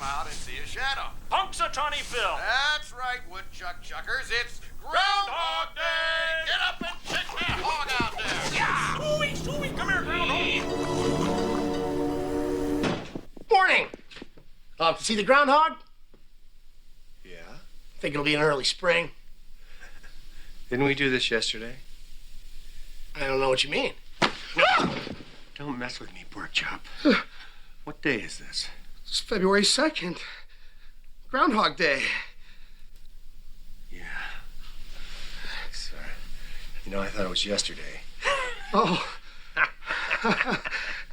out and see a shadow. Punxsutawney Phil. That's right, woodchuck chuckers. It's Groundhog Day! Get up and check that hog out there! Yeah! Ooey, come here, Groundhog. Morning! See the groundhog? Yeah? Think it'll be an early spring. Didn't we do this yesterday? I don't know what you mean. Don't mess with me, pork chop. What day is this? It's February 2nd. Groundhog Day. Yeah. Sorry. You know, I thought it was yesterday. Oh.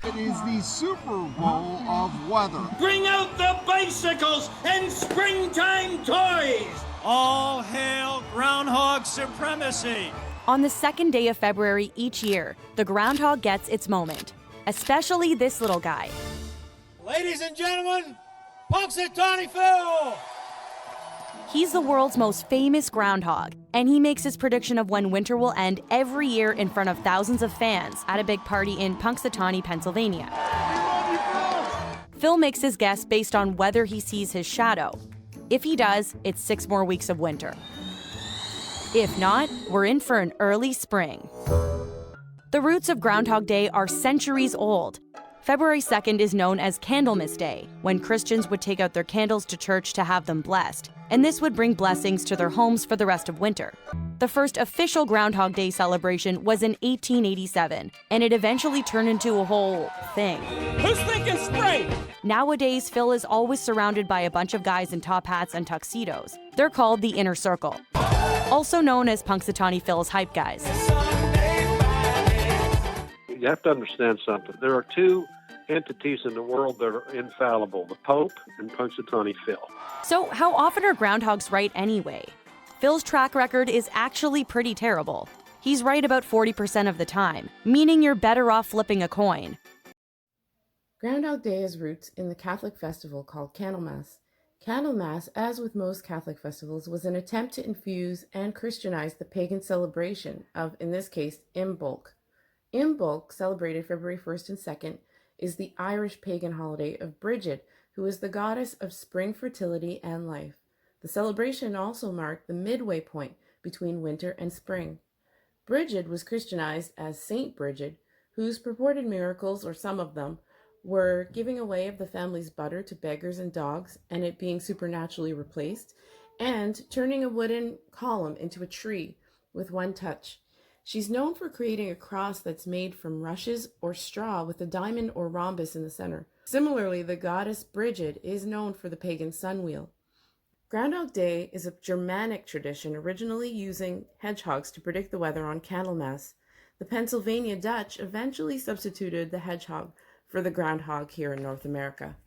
It is the Super Bowl of weather. Bring out the bicycles and springtime toys! All hail groundhog supremacy! On the second day of February each year, the groundhog gets its moment, especially this little guy. Ladies and gentlemen, Punxsutawney Phil! He's the world's most famous groundhog, and he makes his prediction of when winter will end every year in front of thousands of fans at a big party in Punxsutawney, Pennsylvania. Phil makes his guess based on whether he sees his shadow. If he does, it's 6 more weeks of winter. If not, we're in for an early spring. The roots of Groundhog Day are centuries old. February 2nd is known as Candlemas Day, when Christians would take out their candles to church to have them blessed, and this would bring blessings to their homes for the rest of winter. The first official Groundhog Day celebration was in 1887, and it eventually turned into a whole thing. Who's thinking spring? Nowadays, Phil is always surrounded by a bunch of guys in top hats and tuxedos. They're called the Inner Circle, also known as Punxsutawney Phil's hype guys. You have to understand something. There are two entities in the world that are infallible, the Pope and Punxsutawney Phil. So how often are groundhogs right anyway? Phil's track record is actually pretty terrible. He's right about 40% of the time, meaning you're better off flipping a coin. Groundhog Day has roots in the Catholic festival called Candlemas. Candlemas, as with most Catholic festivals, was an attempt to infuse and Christianize the pagan celebration of, in this case, Imbolc. Imbolc, celebrated February 1st and 2nd, is the Irish pagan holiday of Brigid, who is the goddess of spring fertility and life. The celebration also marked the midway point between winter and spring. Brigid was Christianized as Saint Brigid, whose purported miracles, or some of them, were giving away of the family's butter to beggars and dogs and it being supernaturally replaced, and turning a wooden column into a tree with one touch. She's known for creating a cross that's made from rushes or straw with a diamond or rhombus in the center. Similarly, the goddess Brigid is known for the pagan sun wheel. Groundhog Day is a Germanic tradition originally using hedgehogs to predict the weather on Candlemas. The Pennsylvania Dutch eventually substituted the hedgehog for the groundhog here in North America.